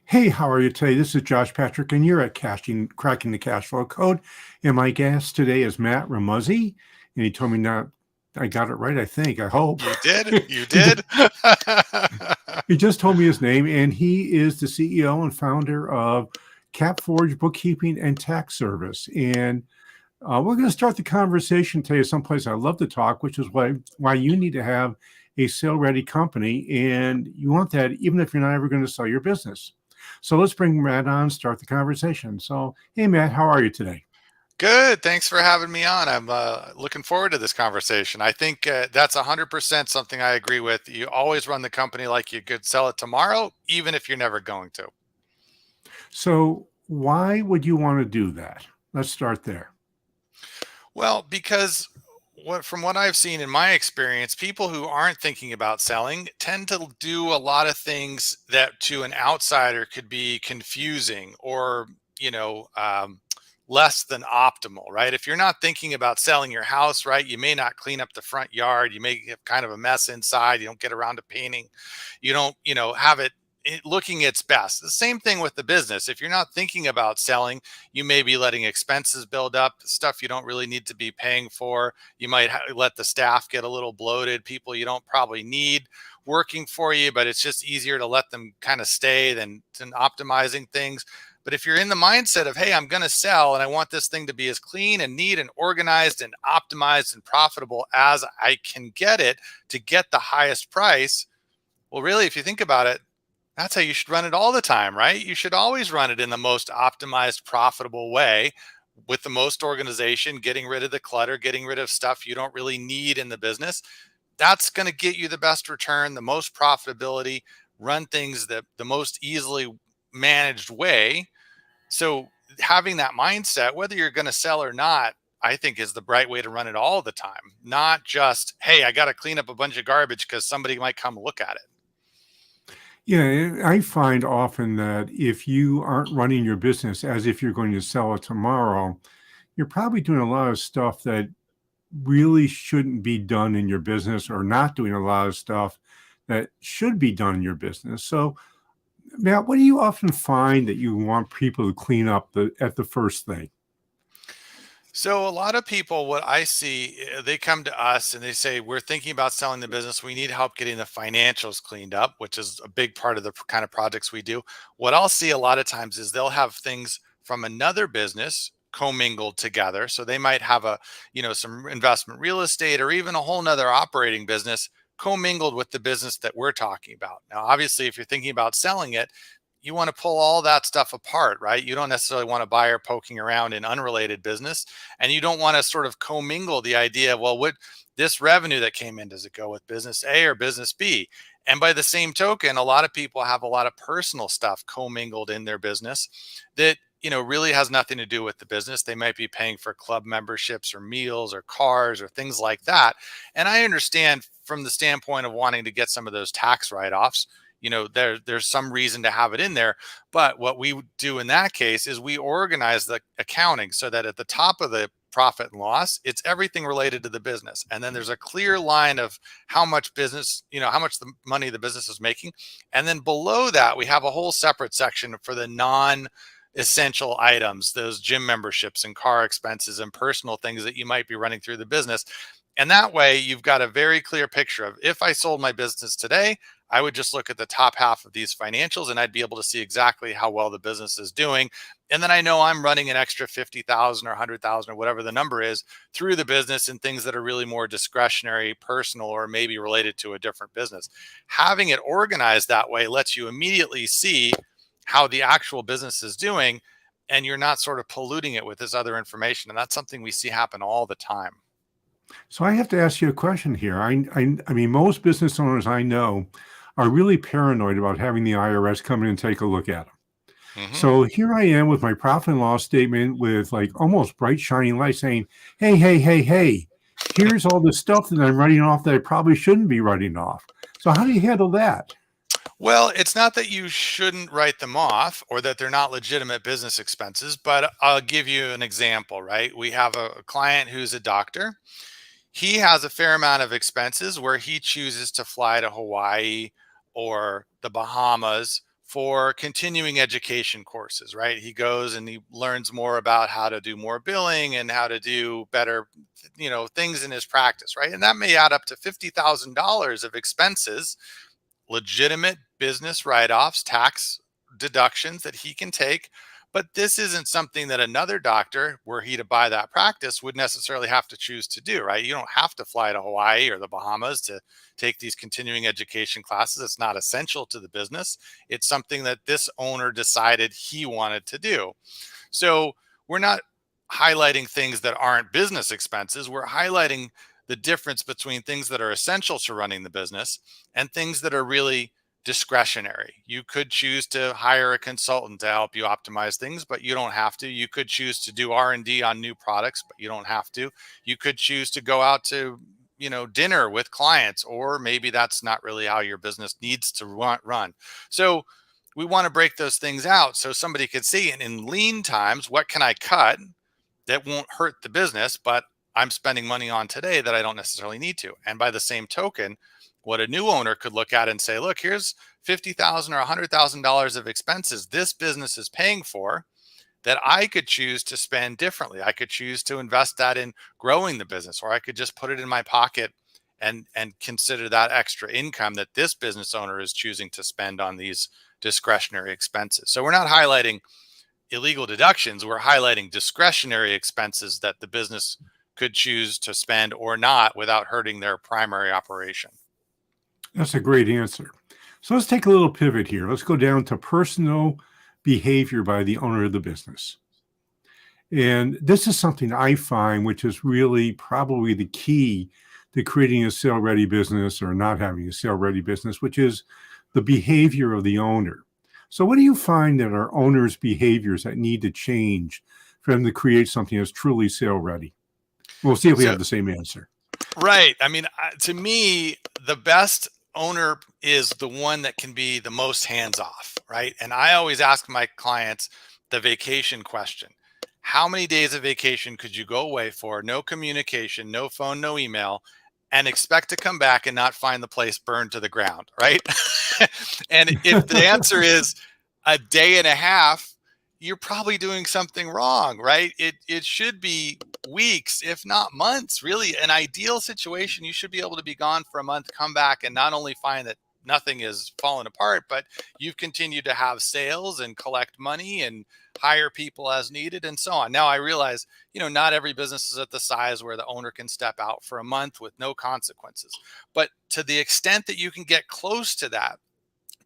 Hey, how are you today? This is Josh Patrick, and you're at Cracking the Cash Flow Code. And my guest today is Matt Remuzzi, and he told me not, I got it right, I think, I hope. You did? You he, ju- did? he just told me his name, and he is the CEO and founder of CapForge Bookkeeping and Tax Service. And we're going to start the conversation today someplace I love to talk, which is why you need to have a sale-ready company, and you want that even if you're not ever going to sell your business. So let's bring Matt on, start the conversation. So, hey, Matt, how are you today? Good. Thanks for having me on. I'm looking forward to this conversation. I think that's 100% something I agree with. You always run the company like you could sell it tomorrow, even if you're never going to. So, why would you want to do that? Let's start there. Well, because from what I've seen in my experience, people who aren't thinking about selling tend to do a lot of things that to an outsider could be confusing or, you know, less than optimal, right? If you're not thinking about selling your house, right, you may not clean up the front yard. You may have kind of a mess inside. You don't get around to painting. You don't, have it looking its best. The same thing with the business. If you're not thinking about selling, you may be letting expenses build up, stuff you don't really need to be paying for. You might let the staff get a little bloated, people you don't probably need working for you, but it's just easier to let them kind of stay than optimizing things. But if you're in the mindset of, hey, I'm going to sell and I want this thing to be as clean and neat and organized and optimized and profitable as I can get it to get the highest price. Well, really, if you think about it, that's how you should run it all the time, right? You should always run it in the most optimized, profitable way with the most organization, getting rid of the clutter, getting rid of stuff you don't really need in the business. That's going to get you the best return, the most profitability, run things the most easily managed way. So having that mindset, whether you're going to sell or not, I think is the right way to run it all the time. Not just, hey, I got to clean up a bunch of garbage because somebody might come look at it. Yeah, I find often that if you aren't running your business as if you're going to sell it tomorrow, you're probably doing a lot of stuff that really shouldn't be done in your business, or not doing a lot of stuff that should be done in your business. So, Matt, what do you often find that you want people to clean up at the first thing? So a lot of people, what I see, they come to us and they say, we're thinking about selling the business. We need help getting the financials cleaned up, which is a big part of the kind of projects we do. What I'll see a lot of times is they'll have things from another business commingled together. So they might have some investment real estate or even a whole nother operating business commingled with the business that we're talking about. Now, obviously, if you're thinking about selling it, you want to pull all that stuff apart, right? You don't necessarily want a buyer poking around in unrelated business. And you don't want to sort of commingle the idea of, well, what this revenue that came in, does it go with business A or business B? And by the same token, a lot of people have a lot of personal stuff commingled in their business that, really has nothing to do with the business. They might be paying for club memberships or meals or cars or things like that. And I understand from the standpoint of wanting to get some of those tax write-offs, there's some reason to have it in there. But what we would do in that case is we organize the accounting so that at the top of the profit and loss, it's everything related to the business. And then there's a clear line of how much business, how much the money the business is making. And then below that, we have a whole separate section for the non-essential items, those gym memberships and car expenses and personal things that you might be running through the business. And that way you've got a very clear picture of, if I sold my business today, I would just look at the top half of these financials and I'd be able to see exactly how well the business is doing. And then I know I'm running an extra 50,000 or 100,000 or whatever the number is through the business in things that are really more discretionary, personal, or maybe related to a different business. Having it organized that way lets you immediately see how the actual business is doing, and you're not sort of polluting it with this other information. And that's something we see happen all the time. So I have to ask you a question here. I mean, most business owners I know are really paranoid about having the IRS come in and take a look at them. Hmm. So here I am with my profit and loss statement with like almost bright shining light saying, hey, hey, hey, hey, here's all the stuff that I'm writing off that I probably shouldn't be writing off. So how do you handle that? Well, it's not that you shouldn't write them off or that they're not legitimate business expenses, but I'll give you an example, right? We have a client who's a doctor. He has a fair amount of expenses where he chooses to fly to Hawaii or the Bahamas for continuing education courses, right? He goes and he learns more about how to do more billing and how to do better, things in his practice, right? And that may add up to $50,000 of expenses, legitimate business write-offs, tax deductions that he can take. But this isn't something that another doctor, were he to buy that practice, would necessarily have to choose to do, right? You don't have to fly to Hawaii or the Bahamas to take these continuing education classes. It's not essential to the business. It's something that this owner decided he wanted to do. So we're not highlighting things that aren't business expenses. We're highlighting the difference between things that are essential to running the business and things that are really discretionary. You could choose to hire a consultant to help you optimize things, but you don't have to. You could choose to do R&D on new products, but you don't have to. You could choose to go out to, dinner with clients, or maybe that's not really how your business needs to run. So we want to break those things out so somebody could see, and in lean times, what can I cut that won't hurt the business, but I'm spending money on today that I don't necessarily need to. And by the same token, what a new owner could look at and say, look, here's $50,000 or $100,000 of expenses this business is paying for that I could choose to spend differently. I could choose to invest that in growing the business, or I could just put it in my pocket and consider that extra income that this business owner is choosing to spend on these discretionary expenses. So we're not highlighting illegal deductions. We're highlighting discretionary expenses that the business could choose to spend or not without hurting their primary operation. That's a great answer. So let's take a little pivot here. Let's go down to personal behavior by the owner of the business. And this is something I find, which is really probably the key to creating a sale-ready business or not having a sale-ready business, which is the behavior of the owner. So what do you find that are owners' behaviors that need to change for them to create something that's truly sale-ready? We'll see if we have the same answer. Right. I mean, to me, the best owner is the one that can be the most hands-off, right? And I always ask my clients the vacation question. How many days of vacation could you go away for? No communication, no phone, no email, and expect to come back and not find the place burned to the ground, right? And if the answer is a day and a half, you're probably doing something wrong, right? It should be weeks, if not months. Really, an ideal situation, you should be able to be gone for a month, come back, and not only find that nothing is falling apart, but you've continued to have sales and collect money and hire people as needed and so on. Now I realize, not every business is at the size where the owner can step out for a month with no consequences. But to the extent that you can get close to that,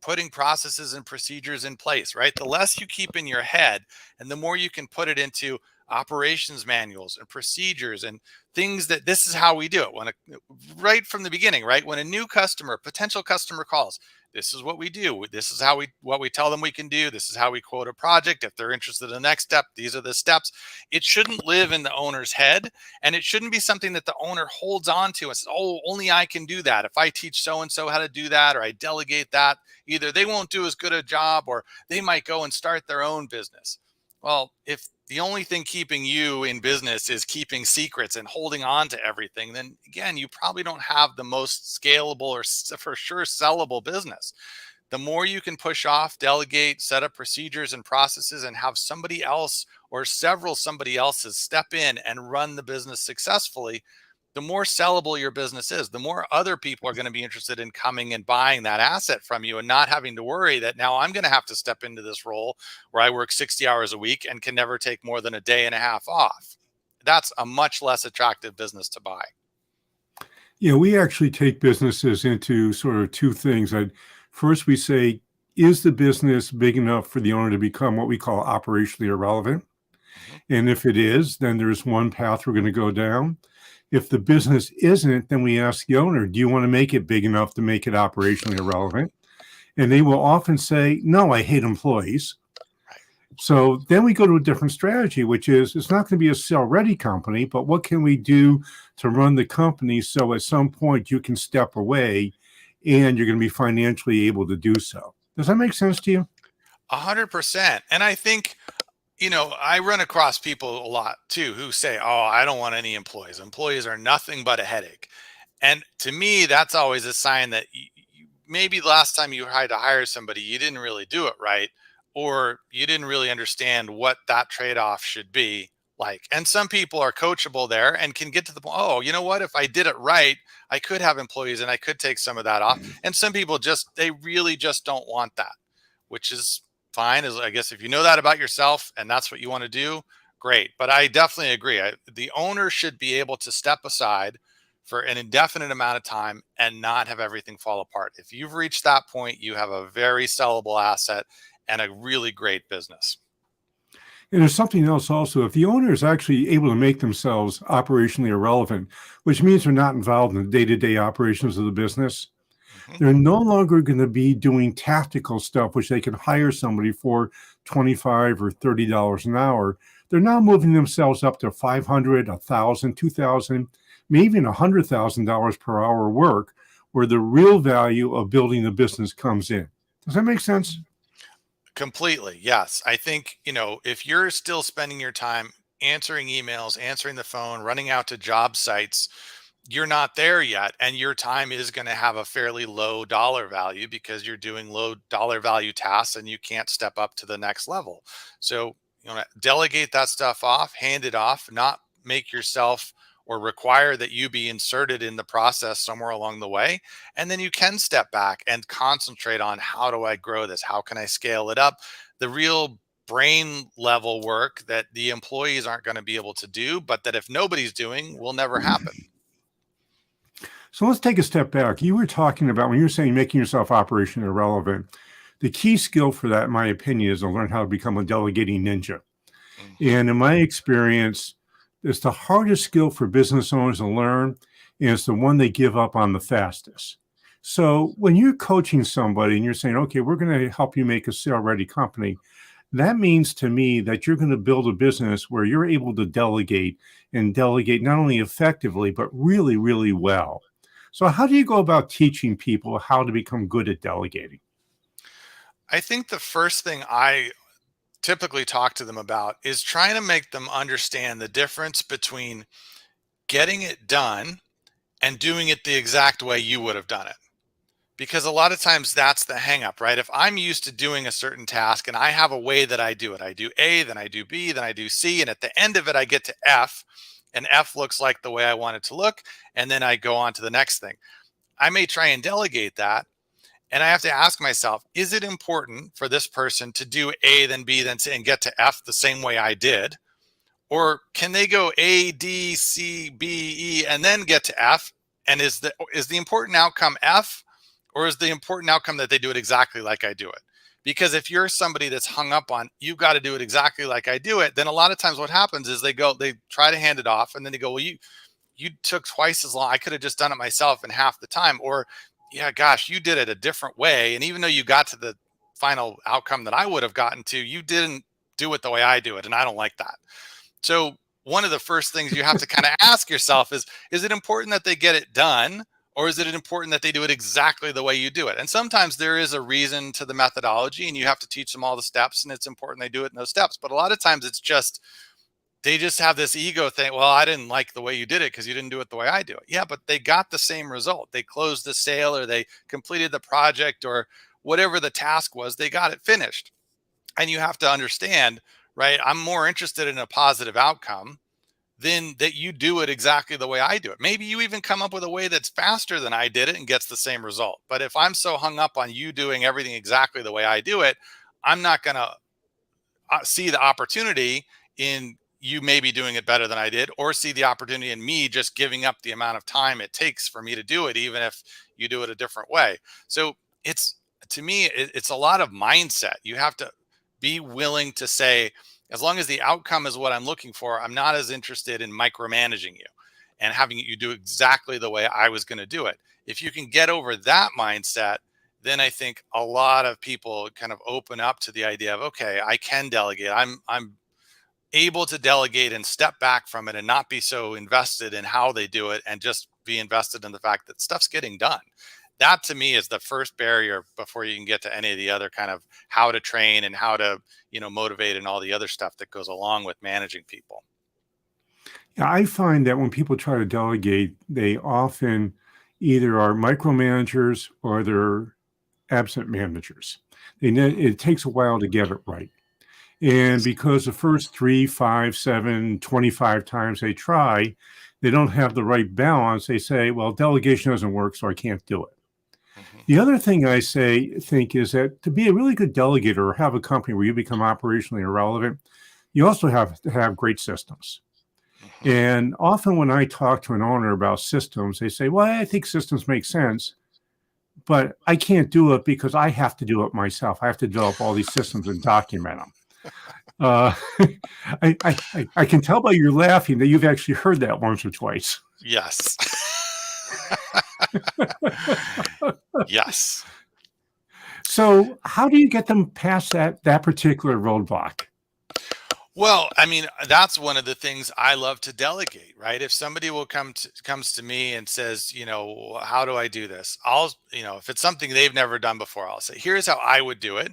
putting processes and procedures in place, right? The less you keep in your head and the more you can put it into operations manuals and procedures and things that this is how we do it. Right from the beginning, right? When a new customer, potential customer calls, this is what we do. This is what we tell them we can do. This is how we quote a project. If they're interested in the next step, these are the steps. It shouldn't live in the owner's head, and it shouldn't be something that the owner holds on to and says, oh, only I can do that. If I teach so-and-so how to do that, or I delegate that, either they won't do as good a job or they might go and start their own business. Well, if the only thing keeping you in business is keeping secrets and holding on to everything, then again, you probably don't have the most scalable or for sure sellable business. The more you can push off, delegate, set up procedures and processes, and have somebody else or several somebody else's step in and run the business successfully, the more sellable your business is, the more other people are going to be interested in coming and buying that asset from you and not having to worry that now I'm going to have to step into this role where I work 60 hours a week and can never take more than a day and a half off. That's a much less attractive business to buy. We actually take businesses into sort of two things. First, we say, is the business big enough for the owner to become what we call operationally irrelevant? And if it is, then there's one path we're going to go down. If the business isn't, then we ask the owner, do you want to make it big enough to make it operationally irrelevant? And they will often say, no, I hate employees. So then we go to a different strategy, which is it's not going to be a sale-ready company, but what can we do to run the company so at some point you can step away and you're going to be financially able to do so? Does that make sense to you? 100%. And I think, I run across people a lot too who say, oh, I don't want any employees. Employees are nothing but a headache. And to me, that's always a sign that maybe last time you tried to hire somebody, you didn't really do it right, or you didn't really understand what that trade-off should be like. And some people are coachable there and can get to the point, oh, you know what, if I did it right, I could have employees and I could take some of that off. And some people just, they really just don't want that, which is fine. As I guess if you know that about yourself and that's what you want to do, great. But I definitely agree. The owner should be able to step aside for an indefinite amount of time and not have everything fall apart. If you've reached that point, you have a very sellable asset and a really great business. And there's something else also. If the owner is actually able to make themselves operationally irrelevant, which means they're not involved in the day-to-day operations of the business, they're no longer going to be doing tactical stuff, which they can hire somebody for $25 or $30 an hour. They're now moving themselves up to $500, $1,000, $2,000, maybe even $100,000 per hour work, where the real value of building the business comes in. Does that make sense? Completely. Yes. I think, if you're still spending your time answering emails, answering the phone, running out to job sites, you're not there yet. And your time is going to have a fairly low dollar value because you're doing low dollar value tasks and you can't step up to the next level. So, delegate that stuff off, hand it off, not make yourself or require that you be inserted in the process somewhere along the way. And then you can step back and concentrate on, how do I grow this? How can I scale it up? The real brain level work that the employees aren't going to be able to do, but that if nobody's doing, will never happen. So let's take a step back. You were talking about, when you were saying making yourself operationally irrelevant, the key skill for that, in my opinion, is to learn how to become a delegating ninja. And in my experience, it's the hardest skill for business owners to learn, and it's the one they give up on the fastest. So when you're coaching somebody and you're saying, okay, we're going to help you make a sale-ready company, that means to me that you're going to build a business where you're able to delegate, and delegate not only effectively, but really, really well. So how do you go about teaching people how to become good at delegating? I think the first thing I typically talk to them about is trying to make them understand the difference between getting it done and doing it the exact way you would have done it. Because a lot of times that's the hang up, right? If I'm used to doing a certain task and I have a way that I do it, I do A, then I do B, then I do C, and at the end of it, I get to F, and F looks like the way I want it to look. And then I go on to the next thing. I may try and delegate that. And I have to ask myself, is it important for this person to do A, then B, then C, and get to F the same way I did? Or can they go A, D, C, B, E, and then get to F? And is the important outcome F, or is the important outcome that they do it exactly like I do it? Because if you're somebody that's hung up on, you've got to do it exactly like I do it, then a lot of times what happens is they try to hand it off, and then they go, well, you took twice as long. I could have just done it myself in half the time. Or, yeah, gosh, you did it a different way. And even though you got to the final outcome that I would have gotten to, you didn't do it the way I do it. And I don't like that. So one of the first things you have to kind of ask yourself is it important that they get it done? Or is it important that they do it exactly the way you do it? And sometimes there is a reason to the methodology and you have to teach them all the steps, and it's important they do it in those steps. But a lot of times it's just, they just have this ego thing. Well, I didn't like the way you did it because you didn't do it the way I do it. Yeah, but they got the same result. They closed the sale, or they completed the project, or whatever the task was, they got it finished. And you have to understand, right? I'm more interested in a positive outcome than that you do it exactly the way I do it. Maybe you even come up with a way that's faster than I did it and gets the same result. But if I'm so hung up on you doing everything exactly the way I do it, I'm not going to see the opportunity in you maybe doing it better than I did, or see the opportunity in me just giving up the amount of time it takes for me to do it, even if you do it a different way. So it's, to me, it's a lot of mindset. You have to be willing to say, as long as the outcome is what I'm looking for, I'm not as interested in micromanaging you and having you do exactly the way I was going to do it. If you can get over that mindset, then I think a lot of people kind of open up to the idea of, okay, I can delegate. I'm able to delegate and step back from it and not be so invested in how they do it, and just be invested in the fact that stuff's getting done. That to me is the first barrier before you can get to any of the other kind of how to train and how to, motivate and all the other stuff that goes along with managing people. Yeah, I find that when people try to delegate, they often either are micromanagers or they're absent managers. It takes a while to get it right. And because the first 3, 5, 7, 25 times they try, they don't have the right balance. They say, well, delegation doesn't work, so I can't do it. Mhm. The other thing I think is that to be a really good delegator or have a company where you become operationally irrelevant, you also have to have great systems. Mhm. And often when I talk to an owner about systems, they say, well, I think systems make sense, but I can't do it because I have to do it myself. I have to develop all these systems and document them. Uh, I can tell by your laughing that you've actually heard that once or twice. Yes. Yes. So how do you get them past that particular roadblock? Well, I mean, that's one of the things I love to delegate, right? If somebody comes to me and says, how do I do this? If it's something they've never done before, I'll say, here's how I would do it.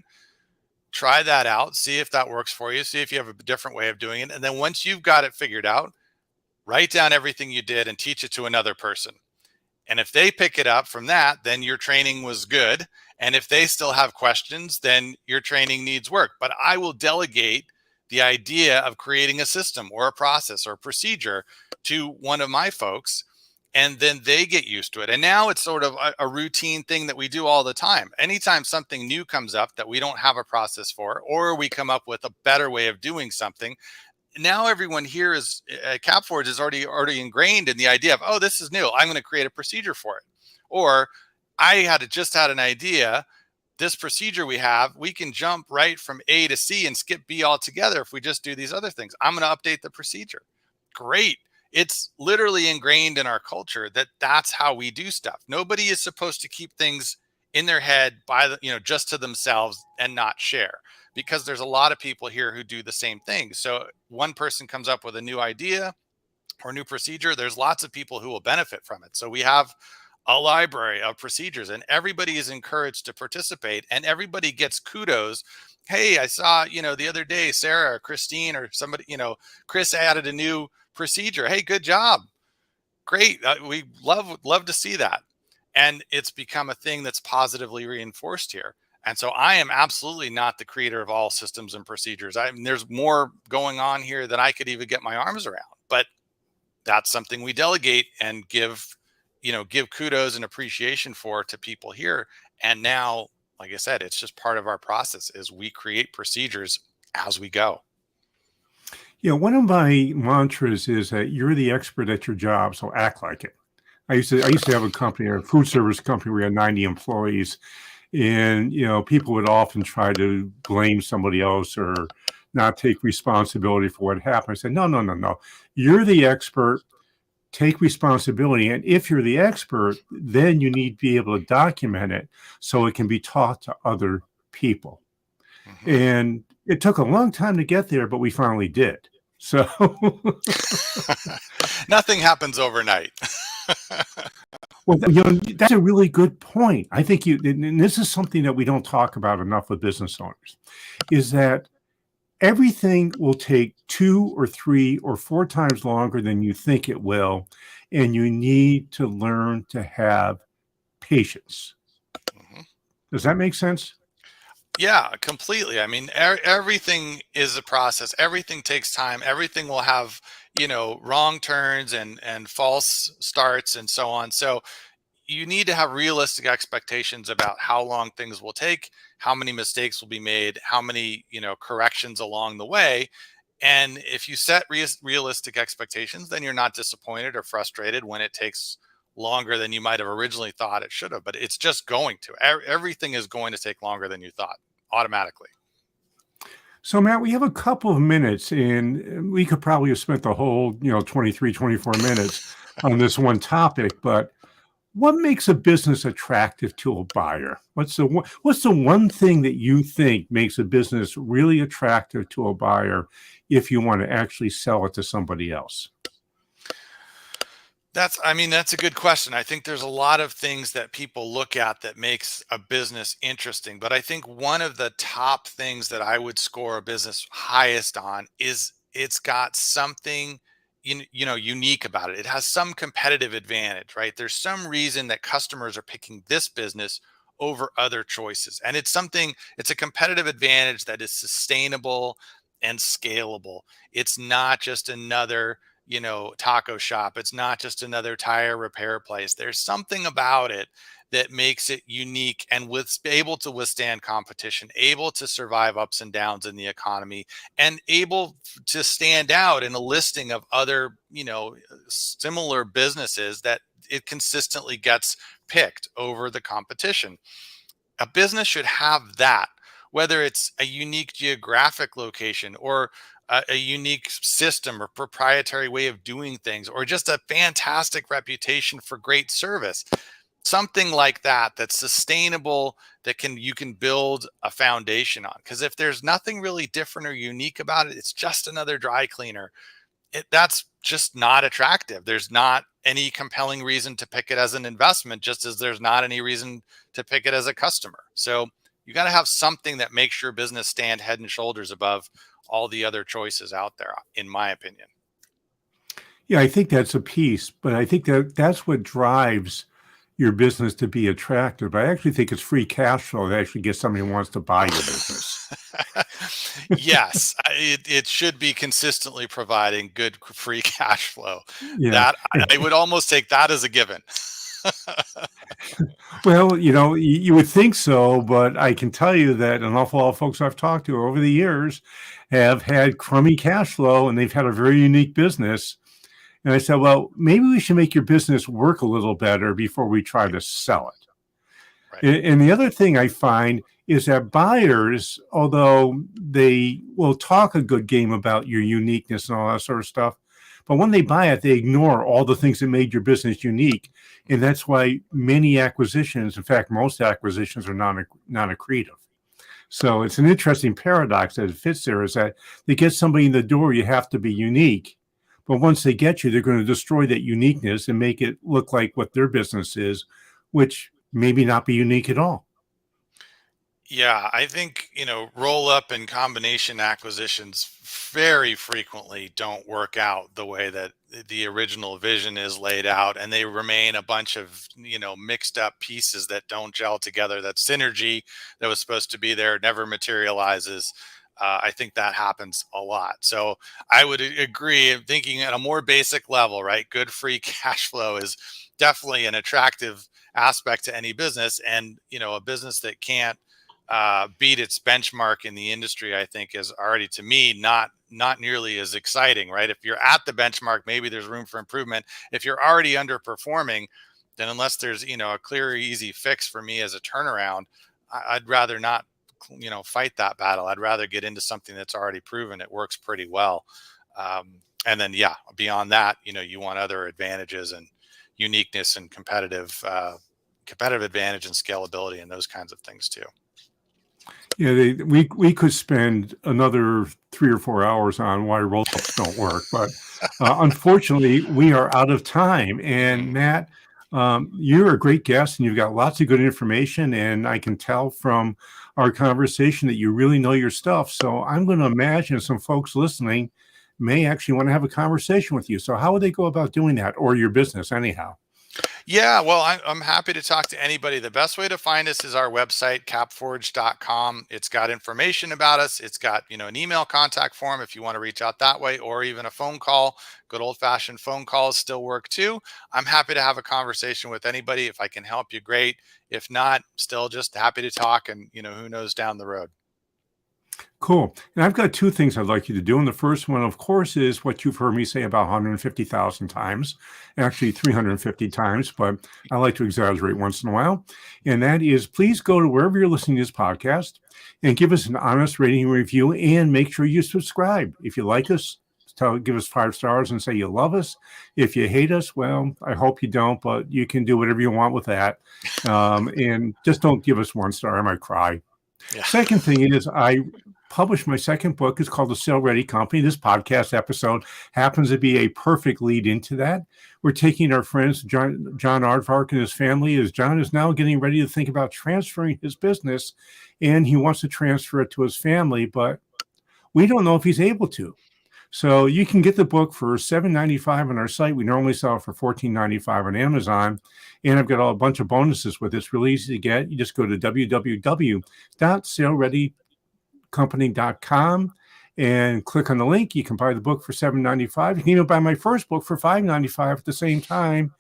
Try that out, see if that works for you, see if you have a different way of doing it. And then once you've got it figured out, write down everything you did and teach it to another person. And if they pick it up from that, then your training was good. And if they still have questions, then your training needs work. But I will delegate the idea of creating a system or a process or a procedure to one of my folks. And then they get used to it. And now it's sort of a routine thing that we do all the time. Anytime something new comes up that we don't have a process for, or we come up with a better way of doing something, now everyone here is at CapForge is already ingrained in the idea of, oh, this is new, I'm going to create a procedure for it. Or just had an idea, this procedure we have, we can jump right from A to C and skip B altogether if we just do these other things. I'm going to update the procedure. Great. It's literally ingrained in our culture that that's how we do stuff. Nobody is supposed to keep things in their head just to themselves and not share, because there's a lot of people here who do the same thing. So one person comes up with a new idea or new procedure, there's lots of people who will benefit from it. So we have a library of procedures and everybody is encouraged to participate and everybody gets kudos. Hey, I saw, the other day, Sarah or Christine or somebody, Chris added a new procedure. Hey, good job. Great. We love to see that. And it's become a thing that's positively reinforced here. And so I am absolutely not the creator of all systems and procedures. There's more going on here than I could even get my arms around. But that's something we delegate and give kudos and appreciation for to people here. And now, like I said, it's just part of our process is we create procedures as we go. One of my mantras is that you're the expert at your job, so act like it. I used to have a company, a food service company, where we had 90 employees, and people would often try to blame somebody else or not take responsibility for what happened. I said, no, no, no, no. You're the expert. Take responsibility, and if you're the expert, then you need to be able to document it so it can be taught to other people. Mhm. And it took a long time to get there, but we finally did. So Nothing happens overnight. well, that's a really good point. I think and this is something that we don't talk about enough with business owners, is that everything will take 2 or 3 or 4 times longer than you think it will, and you need to learn to have patience. Mhm. Does that make sense? Yeah, completely. I mean, everything is a process. Everything takes time. Everything will have, wrong turns and false starts and so on. So you need to have realistic expectations about how long things will take, how many mistakes will be made, how many, corrections along the way. And if you set realistic expectations, then you're not disappointed or frustrated when it takes longer than you might have originally thought it should have. But it's just going to. Everything is going to take longer than you thought automatically. So, Matt, we have a couple of minutes, and we could probably have spent the whole, 23, 24 minutes on this one topic, but what makes a business attractive to a buyer? What's the one thing that you think makes a business really attractive to a buyer if you want to actually sell it to somebody else? That's a good question. I think there's a lot of things that people look at that makes a business interesting, but I think one of the top things that I would score a business highest on is it's got something unique about it. It has some competitive advantage, right? There's some reason that customers are picking this business over other choices. And it's a competitive advantage that is sustainable and scalable. It's not just another, taco shop. It's not just another tire repair place. There's something about it that makes it unique and able to withstand competition, able to survive ups and downs in the economy, and able to stand out in a listing of other, similar businesses that it consistently gets picked over the competition. A business should have that, whether it's a unique geographic location or a unique system or proprietary way of doing things, or just a fantastic reputation for great service. Something like that that's sustainable, that you can build a foundation on. Because if there's nothing really different or unique about it, it's just another dry cleaner. That's just not attractive. There's not any compelling reason to pick it as an investment, just as there's not any reason to pick it as a customer. So you got to have something that makes your business stand head and shoulders above all the other choices out there, in my opinion. Yeah, I think that's a piece, but I think that's what drives your business to be attractive. I actually think it's free cash flow that actually gets somebody who wants to buy your business. Yes, it should be consistently providing good free cash flow. Yeah. That I would almost take that as a given. Well, you would think so, but I can tell you that an awful lot of folks I've talked to over the years have had crummy cash flow and they've had a very unique business. And I said, well, maybe we should make your business work a little better before we try to sell it. Right. And the other thing I find is that buyers, although they will talk a good game about your uniqueness and all that sort of stuff, but when they buy it, they ignore all the things that made your business unique. And that's why many acquisitions, in fact, most acquisitions are non-accretive. So it's an interesting paradox that it fits there, is that they get somebody in the door, you have to be unique. But once they get you, they're going to destroy that uniqueness and make it look like what their business is, which maybe not be unique at all. Yeah, I think, roll up and combination acquisitions very frequently don't work out the way that the original vision is laid out, and they remain a bunch of, mixed up pieces that don't gel together. That synergy that was supposed to be there never materializes. I think that happens a lot. So I would agree, thinking at a more basic level, right? Good free cash flow is definitely an attractive aspect to any business, and, a business that can't beat its benchmark in the industry, I think, is already, to me, not nearly as exciting, right? If you're at the benchmark, maybe there's room for improvement. If you're already underperforming, then unless there's, a clear, easy fix for me as a turnaround, I'd rather not, fight that battle. I'd rather get into something that's already proven it works pretty well. And then, yeah, beyond that, you want other advantages and uniqueness and competitive advantage and scalability and those kinds of things too. Yeah, we could spend another 3 or 4 hours on why roll-ups don't work, but unfortunately, we are out of time. And Matt, you're a great guest, and you've got lots of good information, and I can tell from our conversation that you really know your stuff. So I'm going to imagine some folks listening may actually want to have a conversation with you. So how would they go about doing that, or your business anyhow? Yeah, well, I'm happy to talk to anybody. The best way to find us is our website, capforge.com. It's got information about us. It's got, an email contact form if you want to reach out that way, or even a phone call. Good old fashioned phone calls still work too. I'm happy to have a conversation with anybody. If I can help you, great. If not, still just happy to talk, and, who knows down the road. Cool. And I've got 2 things I'd like you to do. And the first one, of course, is what you've heard me say about 150,000 times, actually 350 times, but I like to exaggerate once in a while. And that is, please go to wherever you're listening to this podcast and give us an honest rating and review, and make sure you subscribe. If you like us, give us 5 stars and say you love us. If you hate us, well, I hope you don't, but you can do whatever you want with that. And just don't give us 1 star. I might cry. Yeah. Second thing is, I published my second book. It's called The Sale Ready Company. This podcast episode happens to be a perfect lead into that. We're taking our friends, John Aardvark and his family, as John is now getting ready to think about transferring his business, and he wants to transfer it to his family, but we don't know if he's able to. So you can get the book for $7.95 on our site. We normally sell it for $14.95 on Amazon. And I've got a bunch of bonuses with it. It's really easy to get. You just go to www.salereadycompany.com and click on the link. You can buy the book for $7.95. You can even buy my first book for $5.95 at the same time.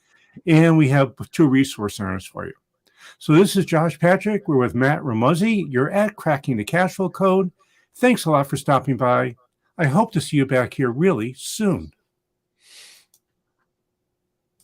And we have 2 resource centers for you. So this is Josh Patrick. We're with Matt Remuzzi. You're at Cracking the Cashflow Code. Thanks a lot for stopping by. I hope to see you back here really soon.